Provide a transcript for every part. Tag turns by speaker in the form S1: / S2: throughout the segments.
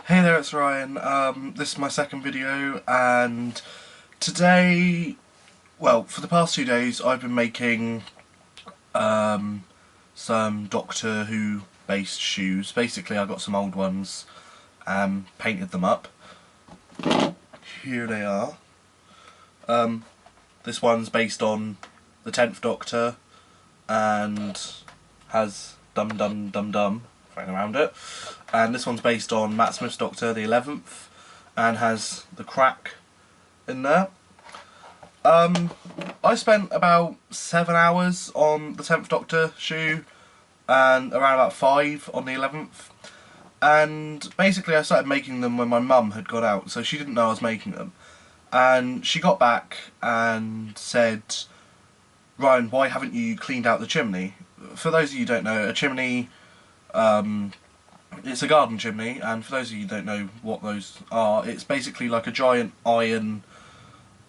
S1: Hey there, it's Ryan. This is my second video, and today, well, for the past 2 days, I've been making some Doctor Who based shoes. Basically, I got some old ones, painted them up. Here they are. This one's based on the 10th Doctor, and has Dum Dum Dum Dum thrown around it. And this one's based on Matt Smith's Doctor, the 11th, and has the crack in there. I spent about 7 hours on the 10th Doctor shoe, and around about 5 on the 11th. And basically I started making them when my mum had gone out, so she didn't know I was making them. And she got back and said, "Ryan, why haven't you cleaned out the chimney?" For those of you who don't know, a chimney, it's a garden chimney, and for those of you who don't know what those are, it's basically like a giant iron,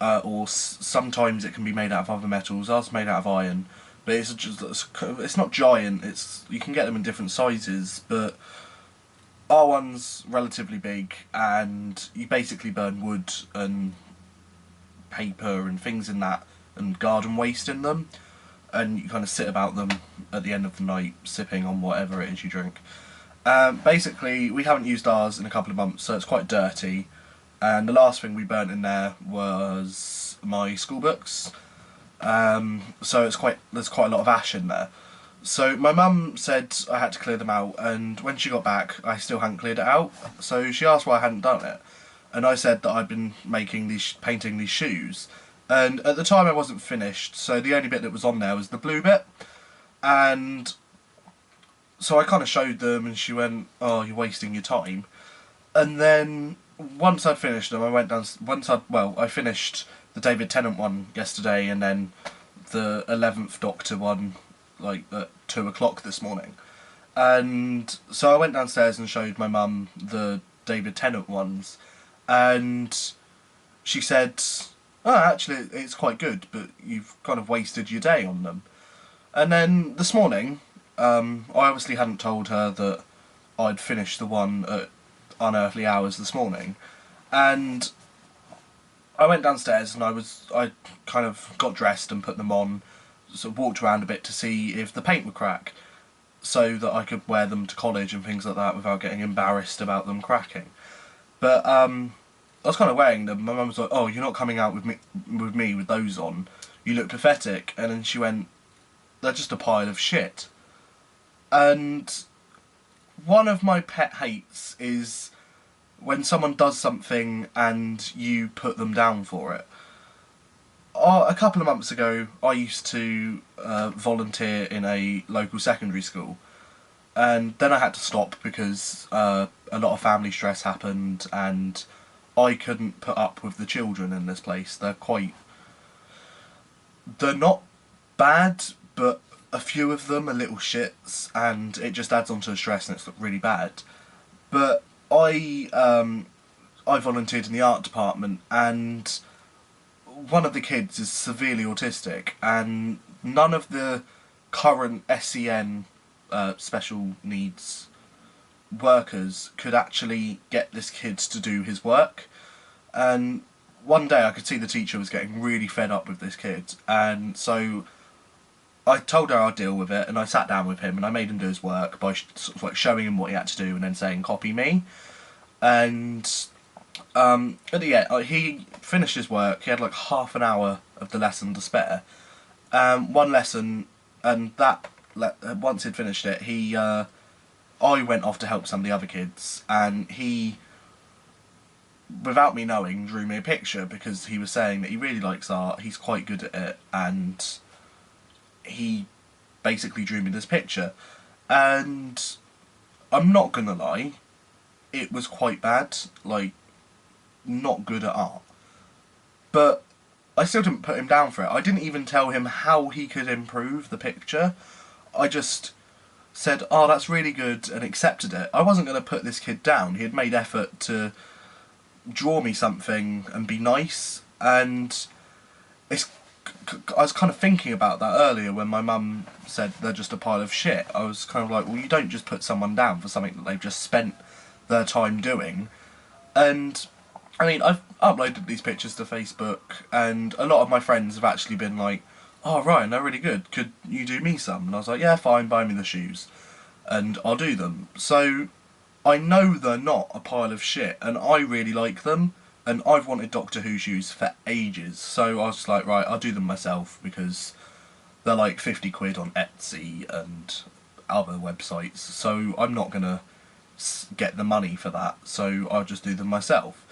S1: or sometimes it can be made out of other metals. Ours is made out of iron, but it's not giant. You can get them in different sizes, but our one's relatively big, and you basically burn wood and paper and things in that, and garden waste in them, and you kind of sit about them at the end of the night, sipping on whatever it is you drink. Basically, we haven't used ours in a couple of months, so it's quite dirty. And the last thing we burnt in there was my school books. So there's quite a lot of ash in there. So my mum said I had to clear them out, and when she got back, I still hadn't cleared it out. So she asked why I hadn't done it, and I said that I'd been painting these shoes. And at the time I wasn't finished, so the only bit that was on there was the blue bit. And so I kind of showed them, and she went, "Oh, you're wasting your time." And then once I'd finished them, I went down. I finished the David Tennant one yesterday, and then the 11th Doctor one, like at 2 o'clock this morning. And so I went downstairs and showed my mum the David Tennant ones, and she said, "Oh, actually, it's quite good, but you've kind of wasted your day on them." And then this morning, I obviously hadn't told her that I'd finished the one at unearthly hours this morning, and I went downstairs and I kind of got dressed and put them on, sort of walked around a bit to see if the paint would crack, so that I could wear them to college and things like that without getting embarrassed about them cracking. But I was kind of wearing them. My mum was like, "Oh, you're not coming out with me with those on. You look pathetic." And then she went, "They're just a pile of shit." And one of my pet hates is when someone does something and you put them down for it. A couple of months ago, I used to volunteer in a local secondary school, and then I had to stop because a lot of family stress happened, and I couldn't put up with the children in this place. They're not bad, but a few of them are little shits, and it just adds on to the stress, and it's really bad. But I volunteered in the art department, and one of the kids is severely autistic, and none of the current SEN special needs workers could actually get this kid to do his work. And one day I could see the teacher was getting really fed up with this kid, and so I told her I'd deal with it, and I sat down with him and I made him do his work by sort of like showing him what he had to do and then saying, "Copy me." And at the end, he finished his work. He had like half an hour of the lesson to spare. One lesson, and once he'd finished it, I went off to help some of the other kids, and he, without me knowing, drew me a picture because he was saying that he really likes art, he's quite good at it, and he basically drew me this picture. And I'm not gonna lie, it was quite bad, like, not good at art. But I still didn't put him down for it. I didn't even tell him how he could improve the picture. I just said, "Oh, that's really good," and accepted it. I wasn't going to put this kid down. He had made effort to draw me something and be nice, and I was kind of thinking about that earlier when my mum said they're just a pile of shit. I was kind of like, well, you don't just put someone down for something that they've just spent their time doing. And I mean, I've uploaded these pictures to Facebook, and a lot of my friends have actually been like, "Oh, Ryan, they're really good. Could you do me some?" And I was like, "Yeah, fine. Buy me the shoes, and I'll do them." So I know they're not a pile of shit, and I really like them. And I've wanted Doctor Who shoes for ages, so I was like, right, I'll do them myself because they're like 50 quid on Etsy and other websites. So I'm not gonna get the money for that, so I'll just do them myself.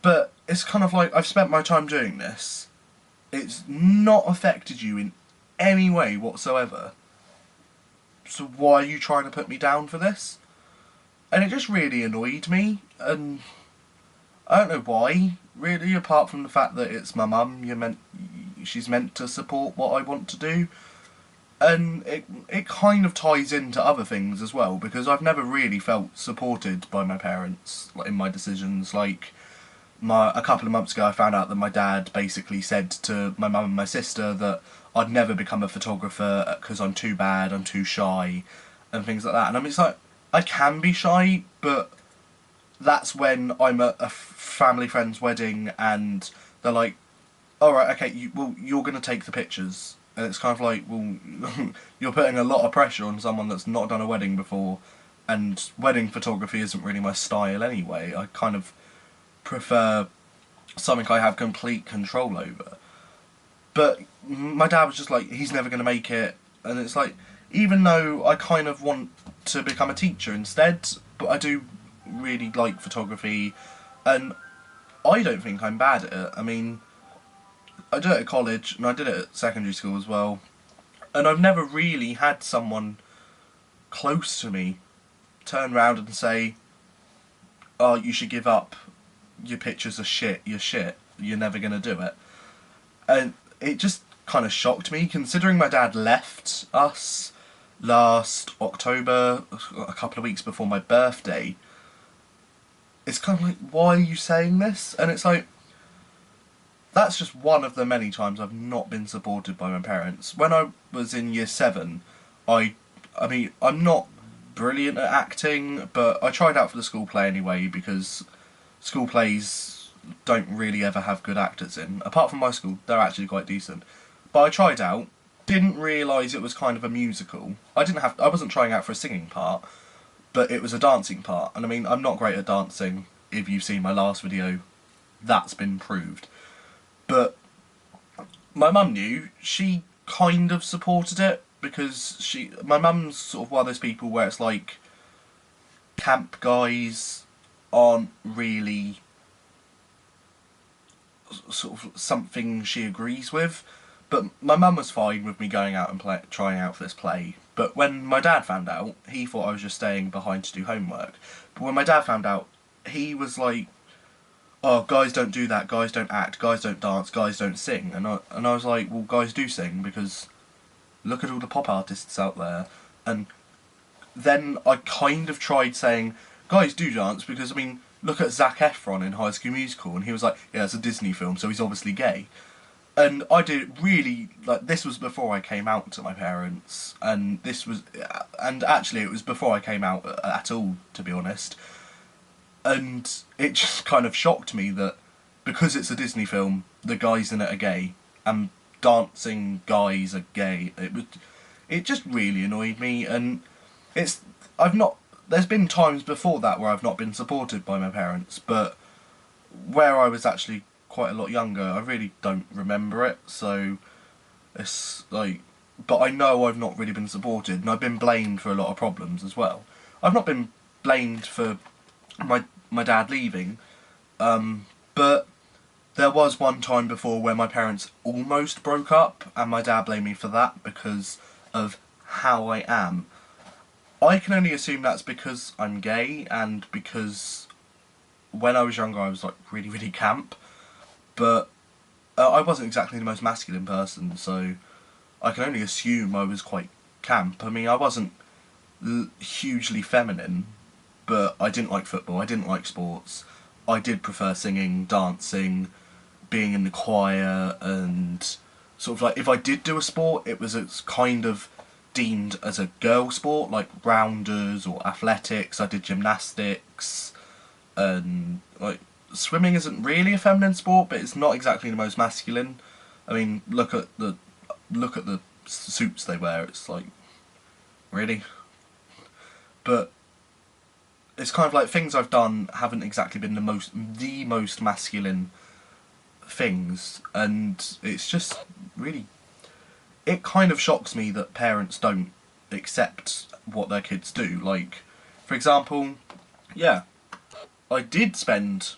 S1: But it's kind of like, I've spent my time doing this. It's not affected you in any way whatsoever. So why are you trying to put me down for this? And it just really annoyed me, and I don't know why, really, apart from the fact that it's my mum, she's meant to support what I want to do. And it kind of ties into other things as well, because I've never really felt supported by my parents in my decisions. Like, a couple of months ago I found out that my dad basically said to my mum and my sister that I'd never become a photographer because I'm too bad, I'm too shy, and things like that. And I mean, it's like, I can be shy, but that's when I'm at a family friend's wedding and they're like, alright, okay, you're going to take the pictures. And it's kind of like, well, you're putting a lot of pressure on someone that's not done a wedding before, and wedding photography isn't really my style anyway. I kind of prefer something I have complete control over. But my dad was just like, he's never going to make it. And it's like, even though I kind of want to become a teacher instead, but I do really like photography, and I don't think I'm bad at it. I mean, I did it at college, and I did it at secondary school as well, and I've never really had someone close to me turn around and say, "Oh, you should give up. Your pictures are shit. You're shit. You're never going to do it." And it just kind of shocked me, considering my dad left us last October, a couple of weeks before my birthday. It's kind of like, why are you saying this? And it's like, that's just one of the many times I've not been supported by my parents. When I was in year 7, I mean, I'm not brilliant at acting, but I tried out for the school play anyway, because school plays don't really ever have good actors in. Apart from my school, they're actually quite decent. But I tried out, didn't realise it was kind of a musical. I wasn't trying out for a singing part, but it was a dancing part. And I mean, I'm not great at dancing. If you've seen my last video, that's been proved. But my mum knew, she kind of supported it, because my mum's sort of one of those people where it's like, camp guys aren't really sort of something she agrees with. But my mum was fine with me going out and trying out for this play. But when my dad found out, he thought I was just staying behind to do homework. But when my dad found out, he was like, "Oh, guys don't do that, guys don't act, guys don't dance, guys don't sing." And I was like, well, guys do sing, because look at all the pop artists out there. And then I kind of tried saying, guys do dance, because, I mean, look at Zac Efron in High School Musical, and he was like, yeah, it's a Disney film, so he's obviously gay. And I did really, like, this was before I came out to my parents, and actually it was before I came out at all, to be honest. And it just kind of shocked me that because it's a Disney film, the guys in it are gay, and dancing guys are gay. It just really annoyed me, and there's been times before that where I've not been supported by my parents, but where I was actually quite a lot younger, I really don't remember it, so it's like, but I know I've not really been supported, and I've been blamed for a lot of problems as well. I've not been blamed for my dad leaving, but there was one time before where my parents almost broke up, and my dad blamed me for that because of how I am. I can only assume that's because I'm gay, and because when I was younger I was like really, really camp, but I wasn't exactly the most masculine person, so I can only assume I was quite camp. I mean, I wasn't hugely feminine, but I didn't like football, I didn't like sports. I did prefer singing, dancing, being in the choir, and sort of like, if I did do a sport, it was kind of deemed as a girl sport, like rounders or athletics. I did gymnastics, and like swimming isn't really a feminine sport, but it's not exactly the most masculine. I mean, look at the suits they wear. It's like, really? But it's kind of like things I've done haven't exactly been the most masculine things, and it's just really, it kind of shocks me that parents don't accept what their kids do. Like, for example, yeah, I did spend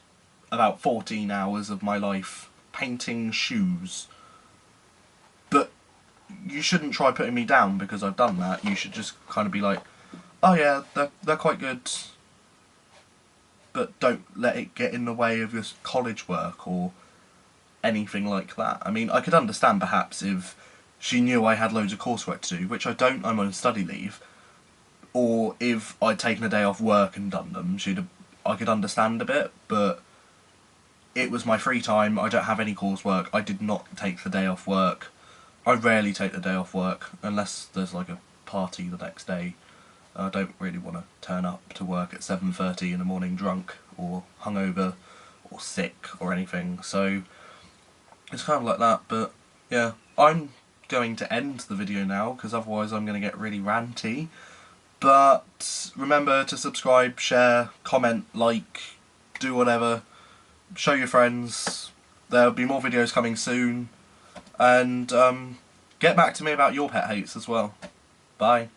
S1: about 14 hours of my life painting shoes, but you shouldn't try putting me down because I've done that. You should just kind of be like, oh yeah, they're quite good, but don't let it get in the way of your college work or anything like that. I mean, I could understand perhaps if she knew I had loads of coursework to do, which I don't, I'm on study leave, or if I'd taken a day off work and done them, I could understand a bit, but it was my free time, I don't have any coursework, I did not take the day off work. I rarely take the day off work, unless there's like a party the next day. I don't really want to turn up to work at 7:30 in the morning drunk, or hungover, or sick, or anything, so it's kind of like that. But yeah, I'm going to end the video now, because otherwise I'm going to get really ranty. But remember to subscribe, share, comment, like, do whatever, show your friends, there'll be more videos coming soon, and get back to me about your pet hates as well. Bye.